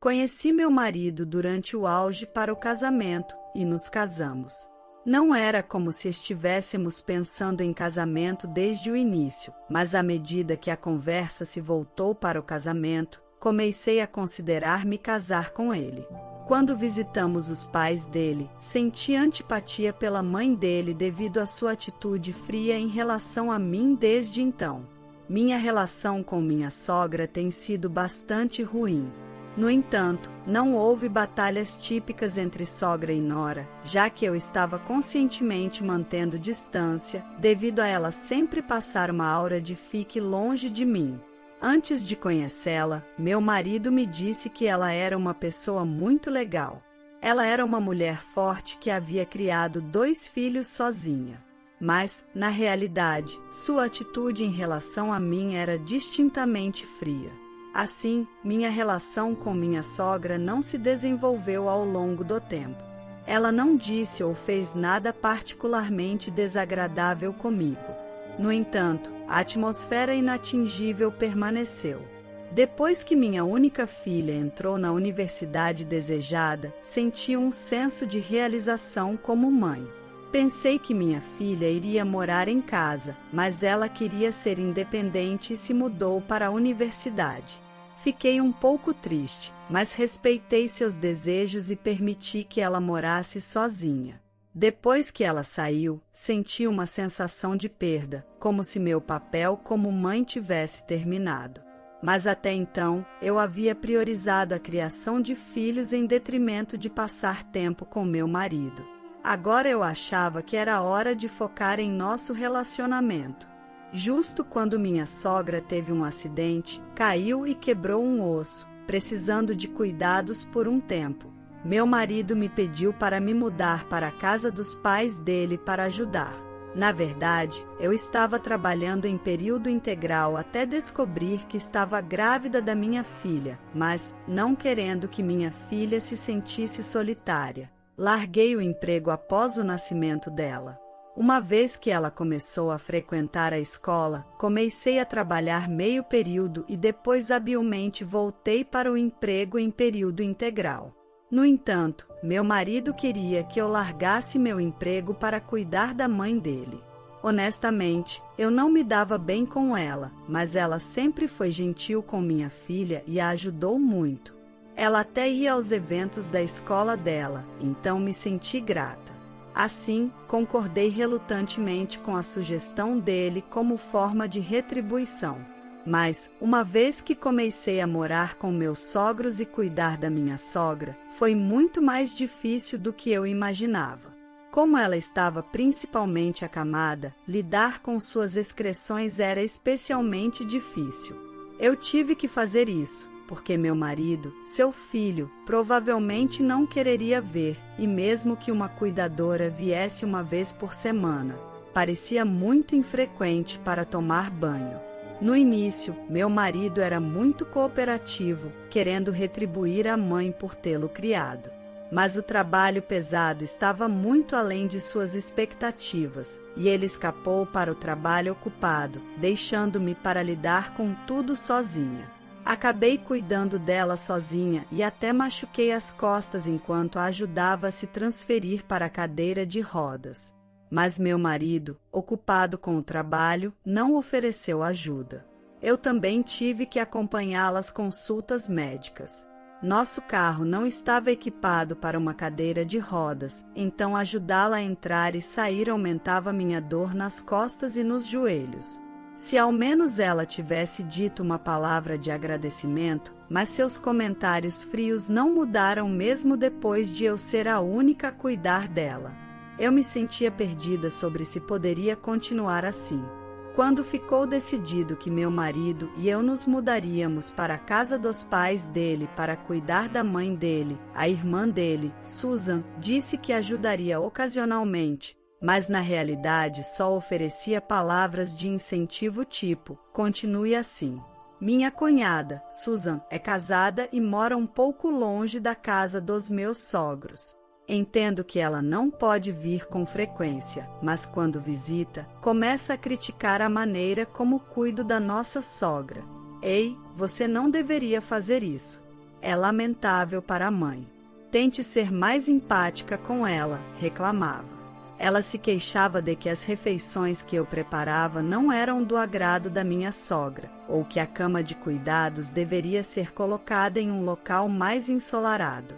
Conheci meu marido durante o auge para o casamento e nos casamos. Não era como se estivéssemos pensando em casamento desde o início, mas à medida que a conversa se voltou para o casamento, comecei a considerar me casar com ele. Quando visitamos os pais dele, senti antipatia pela mãe dele devido à sua atitude fria em relação a mim desde então. Minha relação com minha sogra tem sido bastante ruim. No entanto, não houve batalhas típicas entre sogra e nora, já que eu estava conscientemente mantendo distância, devido a ela sempre passar uma aura de fique longe de mim. Antes de conhecê-la, meu marido me disse que ela era uma pessoa muito legal. Ela era uma mulher forte que havia criado 2 filhos sozinha. Mas, na realidade, sua atitude em relação a mim era distintamente fria. Assim, minha relação com minha sogra não se desenvolveu ao longo do tempo. Ela não disse ou fez nada particularmente desagradável comigo. No entanto, a atmosfera inatingível permaneceu. Depois que minha única filha entrou na universidade desejada, senti um senso de realização como mãe. Pensei que minha filha iria morar em casa, mas ela queria ser independente e se mudou para a universidade. Fiquei um pouco triste, mas respeitei seus desejos e permiti que ela morasse sozinha. Depois que ela saiu, senti uma sensação de perda, como se meu papel como mãe tivesse terminado. Mas até então, eu havia priorizado a criação de filhos em detrimento de passar tempo com meu marido. Agora eu achava que era hora de focar em nosso relacionamento. Justo quando minha sogra teve um acidente, caiu e quebrou um osso, precisando de cuidados por um tempo. Meu marido me pediu para me mudar para a casa dos pais dele para ajudar. Na verdade, eu estava trabalhando em período integral até descobrir que estava grávida da minha filha, mas não querendo que minha filha se sentisse solitária. Larguei o emprego após o nascimento dela. Uma vez que ela começou a frequentar a escola, comecei a trabalhar meio período e depois habilmente voltei para o emprego em período integral. No entanto, meu marido queria que eu largasse meu emprego para cuidar da mãe dele. Honestamente, eu não me dava bem com ela, mas ela sempre foi gentil com minha filha e a ajudou muito. Ela até ia aos eventos da escola dela, então me senti grata. Assim, concordei relutantemente com a sugestão dele como forma de retribuição. Mas, uma vez que comecei a morar com meus sogros e cuidar da minha sogra, foi muito mais difícil do que eu imaginava. Como ela estava principalmente acamada, lidar com suas excreções era especialmente difícil. Eu tive que fazer isso, porque meu marido, seu filho, provavelmente não quereria ver, e mesmo que uma cuidadora viesse uma vez por semana, parecia muito infrequente para tomar banho. No início, meu marido era muito cooperativo, querendo retribuir a mãe por tê-lo criado. Mas o trabalho pesado estava muito além de suas expectativas, e ele escapou para o trabalho ocupado, deixando-me para lidar com tudo sozinha. Acabei cuidando dela sozinha e até machuquei as costas enquanto a ajudava a se transferir para a cadeira de rodas. Mas meu marido, ocupado com o trabalho, não ofereceu ajuda. Eu também tive que acompanhá-la às consultas médicas. Nosso carro não estava equipado para uma cadeira de rodas, então ajudá-la a entrar e sair aumentava minha dor nas costas e nos joelhos. Se ao menos ela tivesse dito uma palavra de agradecimento, mas seus comentários frios não mudaram mesmo depois de eu ser a única a cuidar dela. Eu me sentia perdida sobre se poderia continuar assim. Quando ficou decidido que meu marido e eu nos mudaríamos para a casa dos pais dele para cuidar da mãe dele, a irmã dele, Susan, disse que ajudaria ocasionalmente, mas na realidade só oferecia palavras de incentivo tipo, continue assim. Minha cunhada, Susan, é casada e mora um pouco longe da casa dos meus sogros. Entendo que ela não pode vir com frequência, mas quando visita, começa a criticar a maneira como cuido da nossa sogra. Ei, você não deveria fazer isso. É lamentável para a mãe. Tente ser mais empática com ela, reclamava. Ela se queixava de que as refeições que eu preparava não eram do agrado da minha sogra, ou que a cama de cuidados deveria ser colocada em um local mais ensolarado.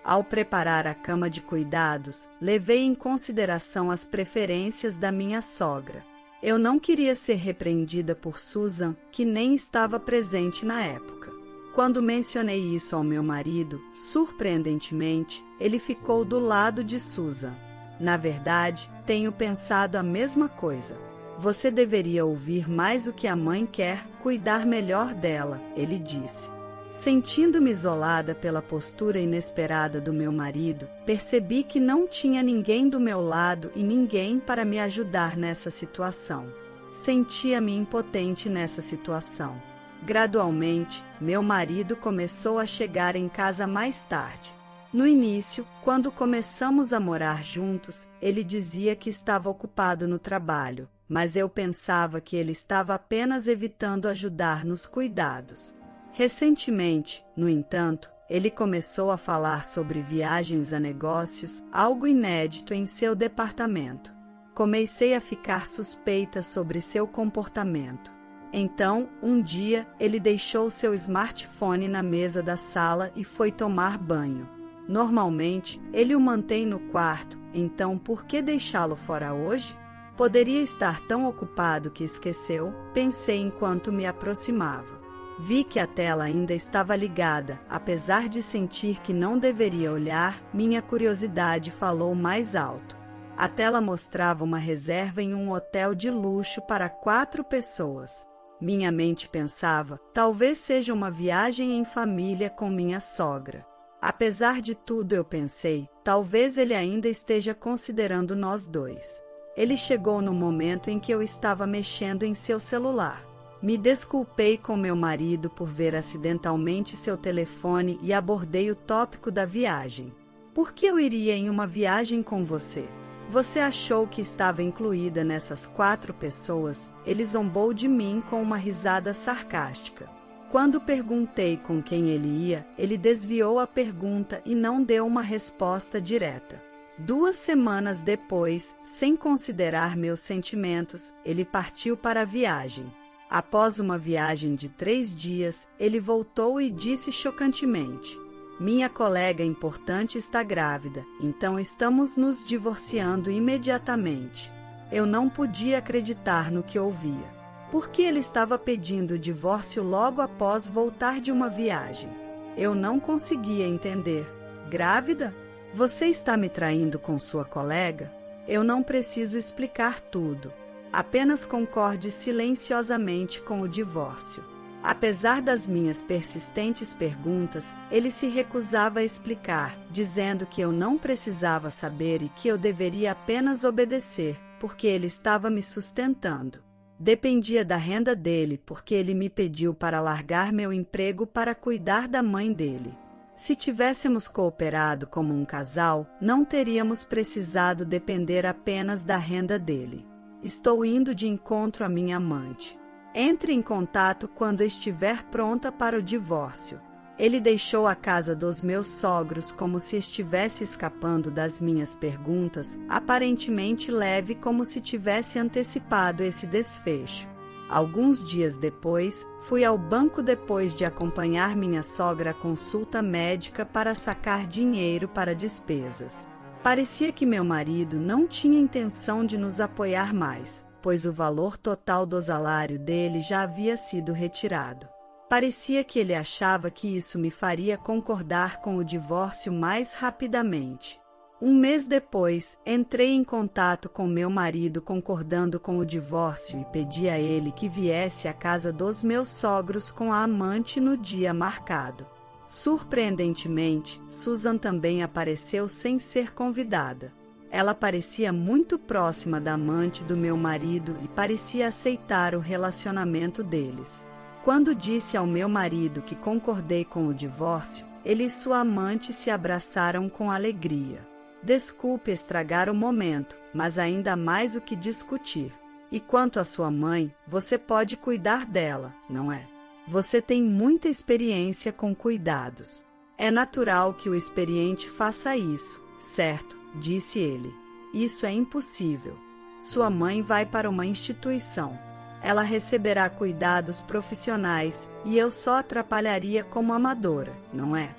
Ao preparar a cama de cuidados, levei em consideração as preferências da minha sogra. Eu não queria ser repreendida por Susan, que nem estava presente na época. Quando mencionei isso ao meu marido, surpreendentemente, ele ficou do lado de Susan. Na verdade, tenho pensado a mesma coisa. Você deveria ouvir mais o que a mãe quer, cuidar melhor dela, ele disse. Sentindo-me isolada pela postura inesperada do meu marido, percebi que não tinha ninguém do meu lado e ninguém para me ajudar nessa situação. Sentia-me impotente nessa situação. Gradualmente, meu marido começou a chegar em casa mais tarde. No início, quando começamos a morar juntos, ele dizia que estava ocupado no trabalho, mas eu pensava que ele estava apenas evitando ajudar nos cuidados. Recentemente, no entanto, ele começou a falar sobre viagens a negócios, algo inédito em seu departamento. Comecei a ficar suspeita sobre seu comportamento. Então, um dia, ele deixou seu smartphone na mesa da sala e foi tomar banho. Normalmente, ele o mantém no quarto, então por que deixá-lo fora hoje? Poderia estar tão ocupado que esqueceu, pensei enquanto me aproximava. Vi que a tela ainda estava ligada, apesar de sentir que não deveria olhar, minha curiosidade falou mais alto. A tela mostrava uma reserva em um hotel de luxo para 4 pessoas. Minha mente pensava, talvez seja uma viagem em família com minha sogra. Apesar de tudo, eu pensei, talvez ele ainda esteja considerando nós dois. Ele chegou no momento em que eu estava mexendo em seu celular. Me desculpei com meu marido por ver acidentalmente seu telefone e abordei o tópico da viagem. Por que eu iria em uma viagem com você? Você achou que estava incluída nessas 4 pessoas? Ele zombou de mim com uma risada sarcástica. Quando perguntei com quem ele ia, ele desviou a pergunta e não deu uma resposta direta. 2 semanas depois, sem considerar meus sentimentos, ele partiu para a viagem. Após uma viagem de 3 dias, ele voltou e disse chocantemente: minha colega importante está grávida, então estamos nos divorciando imediatamente. Eu não podia acreditar no que ouvia. Por que ele estava pedindo o divórcio logo após voltar de uma viagem? Eu não conseguia entender. Grávida? Você está me traindo com sua colega? Eu não preciso explicar tudo. Apenas concorde silenciosamente com o divórcio. Apesar das minhas persistentes perguntas, ele se recusava a explicar, dizendo que eu não precisava saber e que eu deveria apenas obedecer, porque ele estava me sustentando. Dependia da renda dele, porque ele me pediu para largar meu emprego para cuidar da mãe dele. Se tivéssemos cooperado como um casal, não teríamos precisado depender apenas da renda dele. Estou indo de encontro à minha amante. Entre em contato quando estiver pronta para o divórcio. Ele deixou a casa dos meus sogros como se estivesse escapando das minhas perguntas, aparentemente leve como se tivesse antecipado esse desfecho. Alguns dias depois, fui ao banco depois de acompanhar minha sogra à consulta médica para sacar dinheiro para despesas. Parecia que meu marido não tinha intenção de nos apoiar mais, pois o valor total do salário dele já havia sido retirado. Parecia que ele achava que isso me faria concordar com o divórcio mais rapidamente. Um mês depois, entrei em contato com meu marido concordando com o divórcio e pedi a ele que viesse à casa dos meus sogros com a amante no dia marcado. Surpreendentemente, Susan também apareceu sem ser convidada. Ela parecia muito próxima da amante do meu marido e parecia aceitar o relacionamento deles. Quando disse ao meu marido que concordei com o divórcio, ele e sua amante se abraçaram com alegria. Desculpe estragar o momento, mas ainda há mais o que discutir. E quanto à sua mãe, você pode cuidar dela, não é? Você tem muita experiência com cuidados. É natural que o experiente faça isso, certo? Disse ele. Isso é impossível. Sua mãe vai para uma instituição. Ela receberá cuidados profissionais e eu só atrapalharia como amadora, não é?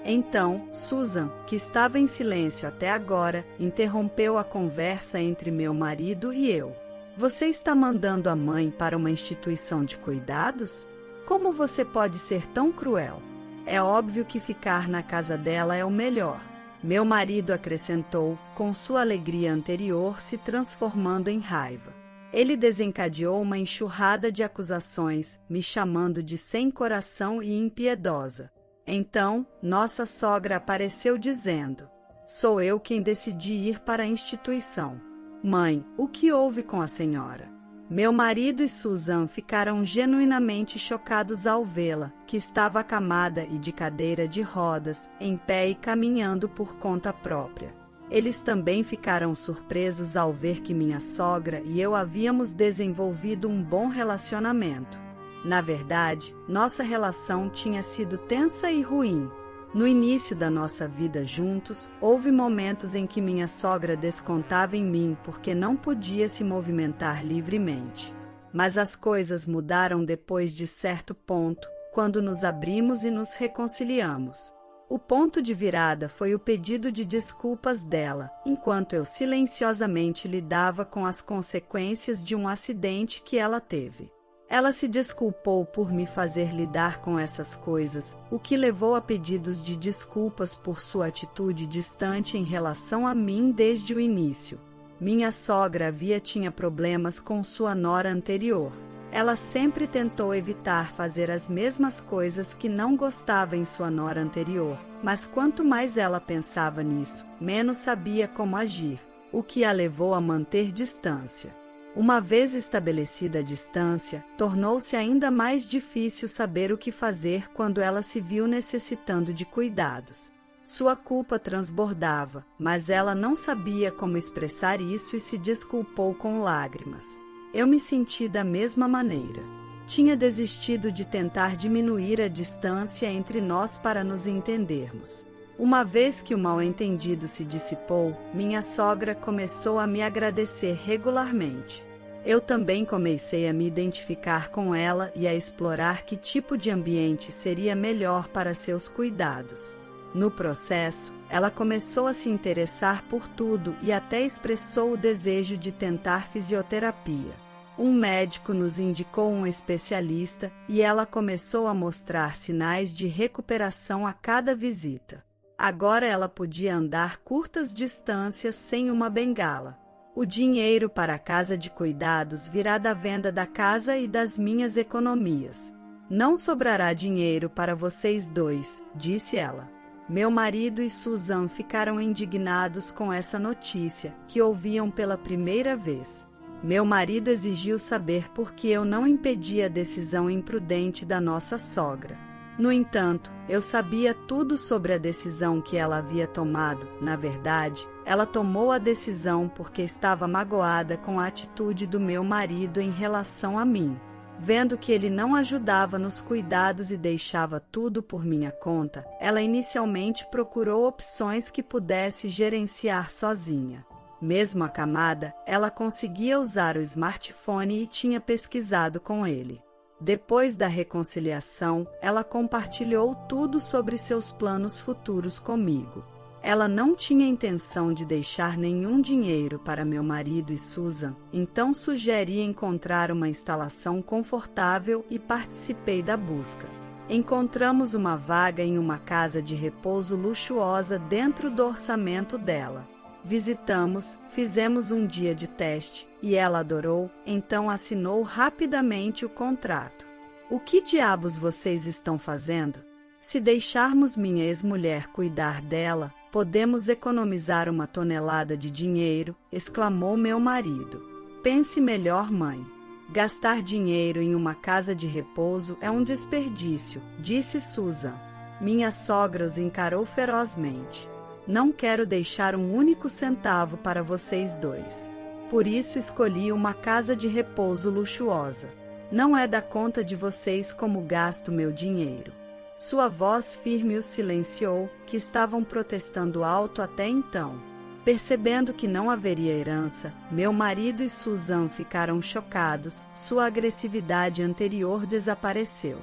Então, Susan, que estava em silêncio até agora, interrompeu a conversa entre meu marido e eu. Você está mandando a mãe para uma instituição de cuidados? Como você pode ser tão cruel? É óbvio que ficar na casa dela é o melhor. Meu marido acrescentou, com sua alegria anterior se transformando em raiva. Ele desencadeou uma enxurrada de acusações, me chamando de sem coração e impiedosa. Então, nossa sogra apareceu dizendo: sou eu quem decidi ir para a instituição. Mãe, o que houve com a senhora? Meu marido e Susan ficaram genuinamente chocados ao vê-la, que estava acamada e de cadeira de rodas, em pé e caminhando por conta própria. Eles também ficaram surpresos ao ver que minha sogra e eu havíamos desenvolvido um bom relacionamento. Na verdade, nossa relação tinha sido tensa e ruim. No início da nossa vida juntos, houve momentos em que minha sogra descontava em mim porque não podia se movimentar livremente. Mas as coisas mudaram depois de certo ponto, quando nos abrimos e nos reconciliamos. O ponto de virada foi o pedido de desculpas dela, enquanto eu silenciosamente lidava com as consequências de um acidente que ela teve. Ela se desculpou por me fazer lidar com essas coisas, o que levou a pedidos de desculpas por sua atitude distante em relação a mim desde o início. Minha sogra tinha problemas com sua nora anterior. Ela sempre tentou evitar fazer as mesmas coisas que não gostava em sua nora anterior, mas quanto mais ela pensava nisso, menos sabia como agir, o que a levou a manter distância. Uma vez estabelecida a distância, tornou-se ainda mais difícil saber o que fazer quando ela se viu necessitando de cuidados. Sua culpa transbordava, mas ela não sabia como expressar isso e se desculpou com lágrimas. Eu me senti da mesma maneira. Tinha desistido de tentar diminuir a distância entre nós para nos entendermos. Uma vez que o mal-entendido se dissipou, minha sogra começou a me agradecer regularmente. Eu também comecei a me identificar com ela e a explorar que tipo de ambiente seria melhor para seus cuidados. No processo, ela começou a se interessar por tudo e até expressou o desejo de tentar fisioterapia. Um médico nos indicou um especialista e ela começou a mostrar sinais de recuperação a cada visita. Agora ela podia andar curtas distâncias sem uma bengala. O dinheiro para a casa de cuidados virá da venda da casa e das minhas economias. Não sobrará dinheiro para vocês dois, disse ela. Meu marido e Susan ficaram indignados com essa notícia, que ouviam pela primeira vez. Meu marido exigiu saber por que eu não impedi a decisão imprudente da nossa sogra. No entanto, eu sabia tudo sobre a decisão que ela havia tomado. Na verdade, ela tomou a decisão porque estava magoada com a atitude do meu marido em relação a mim. Vendo que ele não ajudava nos cuidados e deixava tudo por minha conta, ela inicialmente procurou opções que pudesse gerenciar sozinha. Mesmo acamada, ela conseguia usar o smartphone e tinha pesquisado com ele. Depois da reconciliação, ela compartilhou tudo sobre seus planos futuros comigo. Ela não tinha intenção de deixar nenhum dinheiro para meu marido e Susan, então sugeri encontrar uma instalação confortável e participei da busca. Encontramos uma vaga em uma casa de repouso luxuosa dentro do orçamento dela. Visitamos, fizemos um dia de teste e ela adorou, então assinou rapidamente o contrato. O que diabos vocês estão fazendo? Se deixarmos minha ex-mulher cuidar dela, podemos economizar 1 tonelada de dinheiro, exclamou meu marido. Pense melhor, mãe. Gastar dinheiro em uma casa de repouso é um desperdício, disse Susan. Minha sogra os encarou ferozmente. Não quero deixar um único centavo para vocês dois. Por isso escolhi uma casa de repouso luxuosa. Não é da conta de vocês como gasto meu dinheiro. Sua voz firme os silenciou, que estavam protestando alto até então. Percebendo que não haveria herança, meu marido e Susan ficaram chocados, sua agressividade anterior desapareceu.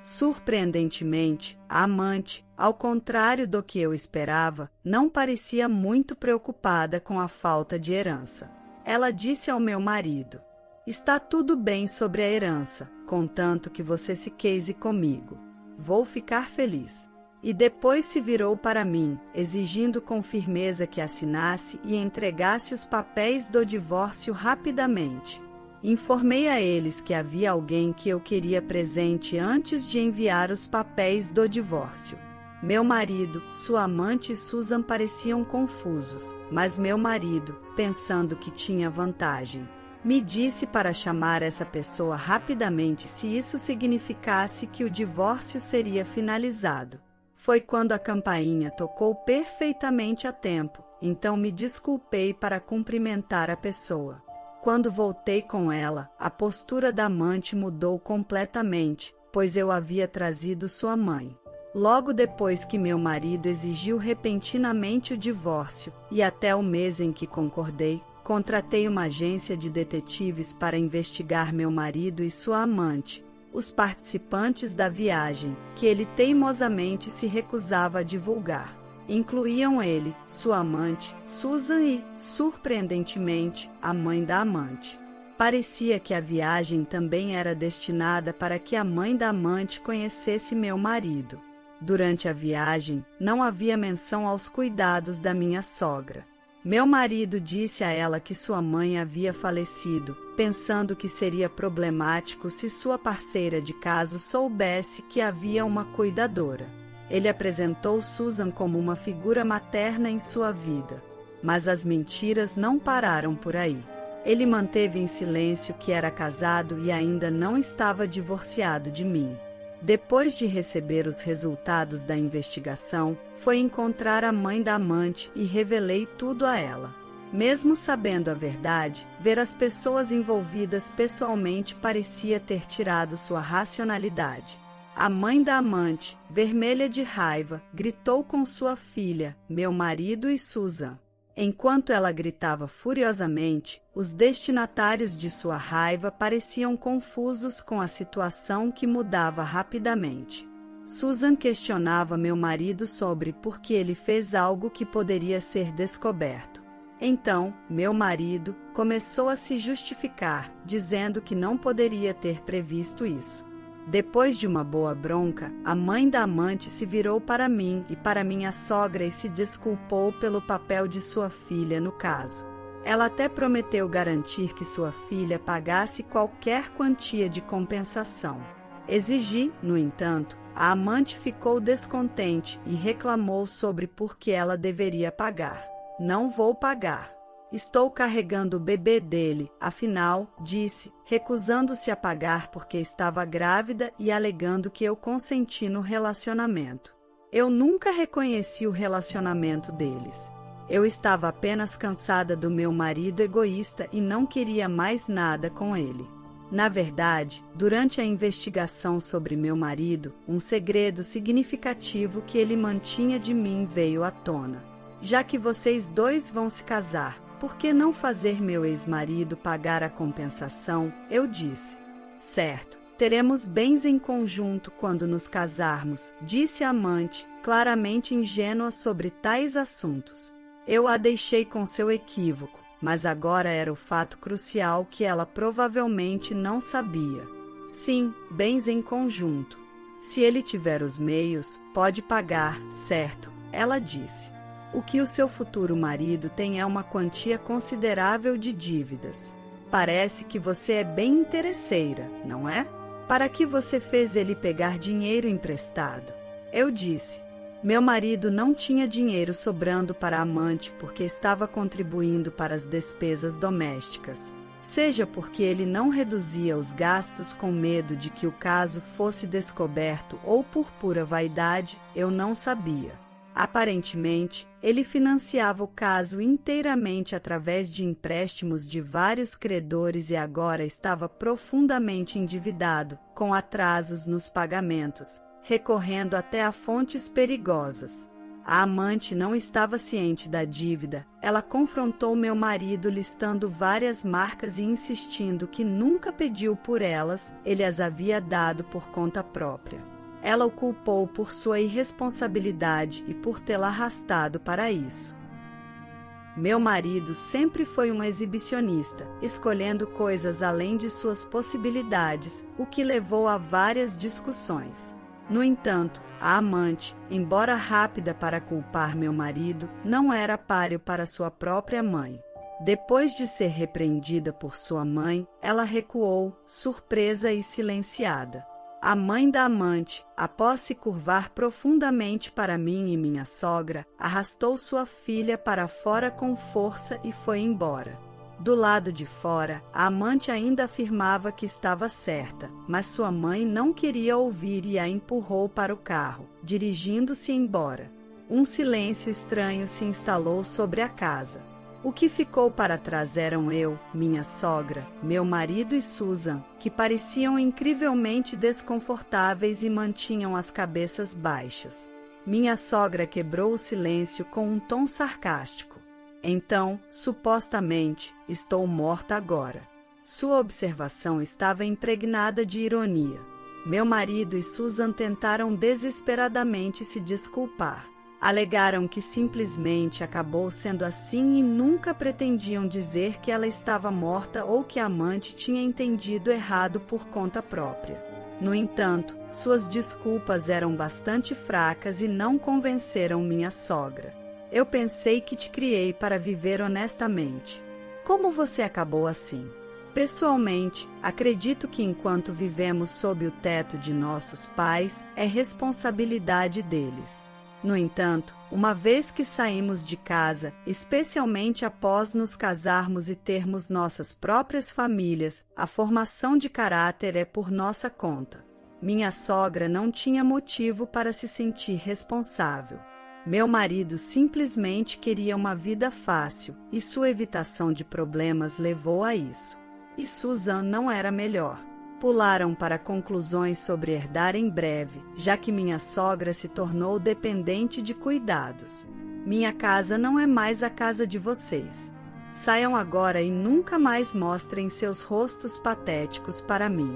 Surpreendentemente, a amante, ao contrário do que eu esperava, não parecia muito preocupada com a falta de herança. Ela disse ao meu marido: "Está tudo bem sobre a herança, contanto que você se case comigo. Vou ficar feliz." E depois se virou para mim, exigindo com firmeza que assinasse e entregasse os papéis do divórcio rapidamente. Informei a eles que havia alguém que eu queria presente antes de enviar os papéis do divórcio. Meu marido, sua amante e Susan pareciam confusos, mas meu marido, pensando que tinha vantagem, me disse para chamar essa pessoa rapidamente se isso significasse que o divórcio seria finalizado. Foi quando a campainha tocou perfeitamente a tempo, então me desculpei para cumprimentar a pessoa. Quando voltei com ela, a postura da amante mudou completamente, pois eu havia trazido sua mãe. Logo depois que meu marido exigiu repentinamente o divórcio, e até o mês em que concordei, contratei uma agência de detetives para investigar meu marido e sua amante, os participantes da viagem, que ele teimosamente se recusava a divulgar. Incluíam ele, sua amante, Susan e, surpreendentemente, a mãe da amante. Parecia que a viagem também era destinada para que a mãe da amante conhecesse meu marido. Durante a viagem, não havia menção aos cuidados da minha sogra. Meu marido disse a ela que sua mãe havia falecido, pensando que seria problemático se sua parceira de caso soubesse que havia uma cuidadora. Ele apresentou Susan como uma figura materna em sua vida. Mas as mentiras não pararam por aí. Ele manteve em silêncio que era casado e ainda não estava divorciado de mim. Depois de receber os resultados da investigação, foi encontrar a mãe da amante e revelei tudo a ela. Mesmo sabendo a verdade, ver as pessoas envolvidas pessoalmente parecia ter tirado sua racionalidade. A mãe da amante, vermelha de raiva, gritou com sua filha, meu marido e Susan. Enquanto ela gritava furiosamente, os destinatários de sua raiva pareciam confusos com a situação que mudava rapidamente. Susan questionava meu marido sobre por que ele fez algo que poderia ser descoberto. Então, meu marido começou a se justificar, dizendo que não poderia ter previsto isso. Depois de uma boa bronca, a mãe da amante se virou para mim e para minha sogra e se desculpou pelo papel de sua filha no caso. Ela até prometeu garantir que sua filha pagasse qualquer quantia de compensação. Exigi, no entanto, a amante ficou descontente e reclamou sobre por que ela deveria pagar. Não vou pagar. Estou carregando o bebê dele, afinal, disse, recusando-se a pagar porque estava grávida e alegando que eu consenti no relacionamento. Eu nunca reconheci o relacionamento deles. Eu estava apenas cansada do meu marido egoísta e não queria mais nada com ele. Na verdade, durante a investigação sobre meu marido, um segredo significativo que ele mantinha de mim veio à tona. Já que vocês dois vão se casar, por que não fazer meu ex-marido pagar a compensação? Eu disse. Certo, teremos bens em conjunto quando nos casarmos, disse a amante, claramente ingênua sobre tais assuntos. Eu a deixei com seu equívoco, mas agora era o fato crucial que ela provavelmente não sabia. Sim, bens em conjunto. Se ele tiver os meios, pode pagar, certo, ela disse. O que o seu futuro marido tem é uma quantia considerável de dívidas. Parece que você é bem interesseira, não é? Para que você fez ele pegar dinheiro emprestado? Eu disse. Meu marido não tinha dinheiro sobrando para a amante porque estava contribuindo para as despesas domésticas. Seja porque ele não reduzia os gastos com medo de que o caso fosse descoberto ou por pura vaidade, eu não sabia. Aparentemente, ele financiava o caso inteiramente através de empréstimos de vários credores e agora estava profundamente endividado, com atrasos nos pagamentos, recorrendo até a fontes perigosas. A amante não estava ciente da dívida. Ela confrontou meu marido listando várias marcas e insistindo que nunca pediu por elas, ele as havia dado por conta própria. Ela o culpou por sua irresponsabilidade e por tê-la arrastado para isso. Meu marido sempre foi um exibicionista, escolhendo coisas além de suas possibilidades, o que levou a várias discussões. No entanto, a amante, embora rápida para culpar meu marido, não era páreo para sua própria mãe. Depois de ser repreendida por sua mãe, ela recuou, surpresa e silenciada. A mãe da amante, após se curvar profundamente para mim e minha sogra, arrastou sua filha para fora com força e foi embora. Do lado de fora, a amante ainda afirmava que estava certa, mas sua mãe não queria ouvir e a empurrou para o carro, dirigindo-se embora. Um silêncio estranho se instalou sobre a casa. O que ficou para trás eram eu, minha sogra, meu marido e Susan, que pareciam incrivelmente desconfortáveis e mantinham as cabeças baixas. Minha sogra quebrou o silêncio com um tom sarcástico. Então, supostamente, estou morta agora. Sua observação estava impregnada de ironia. Meu marido e Susan tentaram desesperadamente se desculpar. Alegaram que simplesmente acabou sendo assim e nunca pretendiam dizer que ela estava morta ou que a amante tinha entendido errado por conta própria. No entanto, suas desculpas eram bastante fracas e não convenceram minha sogra. Eu pensei que te criei para viver honestamente. Como você acabou assim? Pessoalmente, acredito que enquanto vivemos sob o teto de nossos pais, é responsabilidade deles. No entanto, uma vez que saímos de casa, especialmente após nos casarmos e termos nossas próprias famílias, a formação de caráter é por nossa conta. Minha sogra não tinha motivo para se sentir responsável. Meu marido simplesmente queria uma vida fácil e sua evitação de problemas levou a isso. E Susan não era melhor. Pularam para conclusões sobre herdar em breve, já que minha sogra se tornou dependente de cuidados. Minha casa não é mais a casa de vocês. Saiam agora e nunca mais mostrem seus rostos patéticos para mim.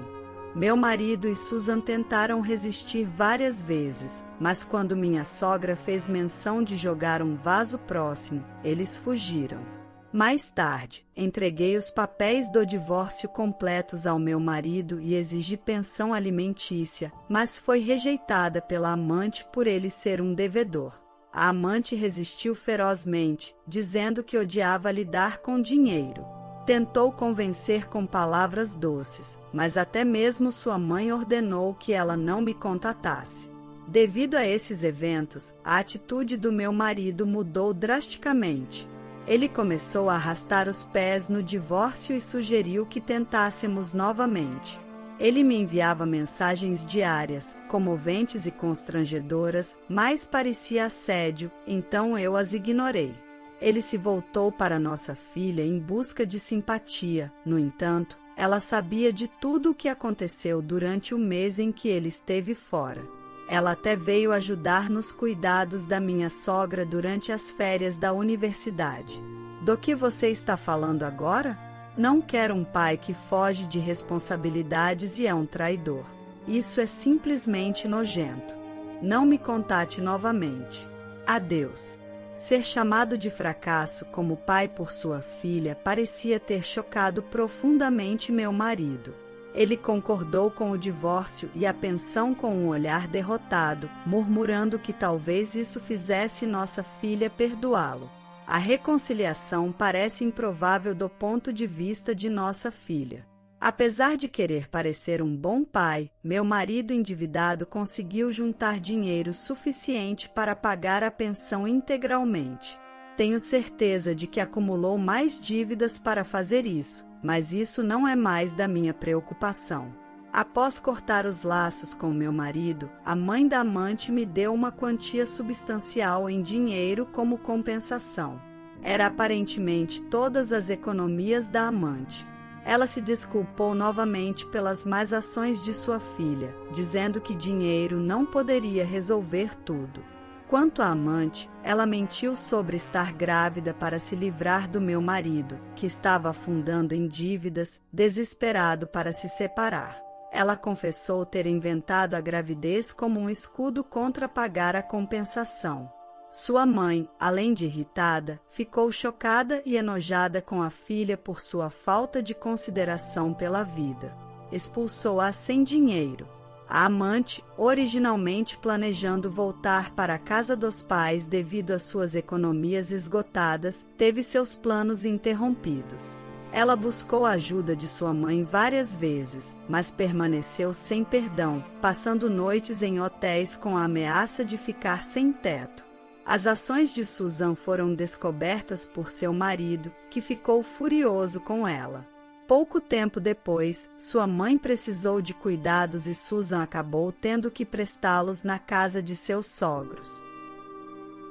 Meu marido e Susan tentaram resistir várias vezes, mas quando minha sogra fez menção de jogar um vaso próximo, eles fugiram. Mais tarde, entreguei os papéis do divórcio completos ao meu marido e exigi pensão alimentícia, mas foi rejeitada pela amante por ele ser um devedor. A amante resistiu ferozmente, dizendo que odiava lidar com dinheiro. Tentou convencer com palavras doces, mas até mesmo sua mãe ordenou que ela não me contatasse. Devido a esses eventos, a atitude do meu marido mudou drasticamente. Ele começou a arrastar os pés no divórcio e sugeriu que tentássemos novamente. Ele me enviava mensagens diárias, comoventes e constrangedoras, mas parecia assédio, então eu as ignorei. Ele se voltou para nossa filha em busca de simpatia. No entanto, ela sabia de tudo o que aconteceu durante o mês em que ele esteve fora. Ela até veio ajudar nos cuidados da minha sogra durante as férias da universidade. Do que você está falando agora? Não quero um pai que foge de responsabilidades e é um traidor. Isso é simplesmente nojento. Não me contate novamente. Adeus. Ser chamado de fracasso como pai por sua filha parecia ter chocado profundamente meu marido. Ele concordou com o divórcio e a pensão com um olhar derrotado, murmurando que talvez isso fizesse nossa filha perdoá-lo. A reconciliação parece improvável do ponto de vista de nossa filha. Apesar de querer parecer um bom pai, meu marido endividado conseguiu juntar dinheiro suficiente para pagar a pensão integralmente. Tenho certeza de que acumulou mais dívidas para fazer isso, mas isso não é mais da minha preocupação. Após cortar os laços com meu marido, a mãe da amante me deu uma quantia substancial em dinheiro como compensação. Era aparentemente todas as economias da amante. Ela se desculpou novamente pelas más ações de sua filha, dizendo que dinheiro não poderia resolver tudo. Quanto à amante, ela mentiu sobre estar grávida para se livrar do meu marido, que estava afundando em dívidas, desesperado para se separar. Ela confessou ter inventado a gravidez como um escudo contra pagar a compensação. Sua mãe, além de irritada, ficou chocada e enojada com a filha por sua falta de consideração pela vida. Expulsou-a sem dinheiro. A amante, originalmente planejando voltar para a casa dos pais devido às suas economias esgotadas, teve seus planos interrompidos. Ela buscou a ajuda de sua mãe várias vezes, mas permaneceu sem perdão, passando noites em hotéis com a ameaça de ficar sem teto. As ações de Susan foram descobertas por seu marido, que ficou furioso com ela. Pouco tempo depois, sua mãe precisou de cuidados e Susan acabou tendo que prestá-los na casa de seus sogros.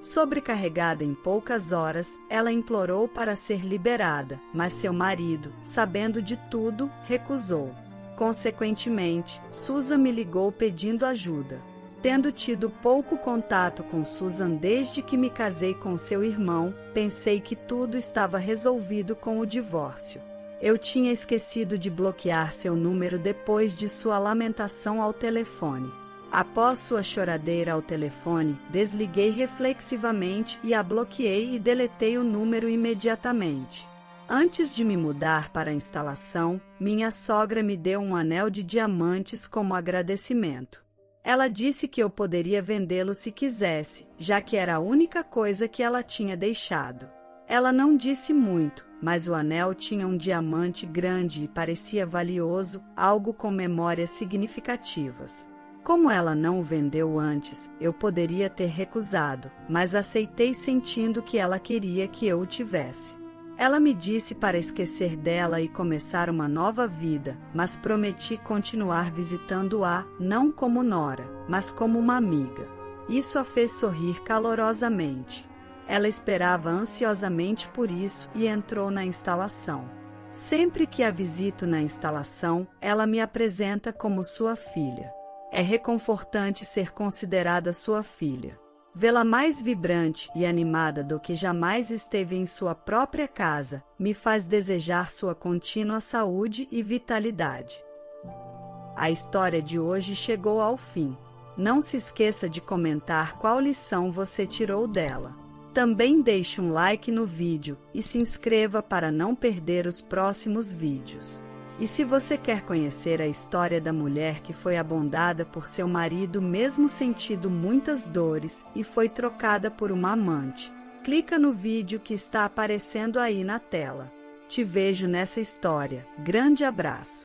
Sobrecarregada em poucas horas, ela implorou para ser liberada, mas seu marido, sabendo de tudo, recusou. Consequentemente, Susan me ligou pedindo ajuda. Tendo tido pouco contato com Susan desde que me casei com seu irmão, pensei que tudo estava resolvido com o divórcio. Eu tinha esquecido de bloquear seu número depois de sua lamentação ao telefone. Após sua choradeira ao telefone, desliguei reflexivamente e a bloqueei e deletei o número imediatamente. Antes de me mudar para a instalação, minha sogra me deu um anel de diamantes como agradecimento. Ela disse que eu poderia vendê-lo se quisesse, já que era a única coisa que ela tinha deixado. Ela não disse muito, mas o anel tinha um diamante grande e parecia valioso, algo com memórias significativas. Como ela não o vendeu antes, eu poderia ter recusado, mas aceitei sentindo que ela queria que eu o tivesse. Ela me disse para esquecer dela e começar uma nova vida, mas prometi continuar visitando-a, não como nora, mas como uma amiga. Isso a fez sorrir calorosamente. Ela esperava ansiosamente por isso e entrou na instalação. Sempre que a visito na instalação, ela me apresenta como sua filha. É reconfortante ser considerada sua filha. Vê-la mais vibrante e animada do que jamais esteve em sua própria casa me faz desejar sua contínua saúde e vitalidade. A história de hoje chegou ao fim. Não se esqueça de comentar qual lição você tirou dela. Também deixe um like no vídeo e se inscreva para não perder os próximos vídeos. E se você quer conhecer a história da mulher que foi abandonada por seu marido mesmo sentindo muitas dores e foi trocada por uma amante, clica no vídeo que está aparecendo aí na tela. Te vejo nessa história. Grande abraço!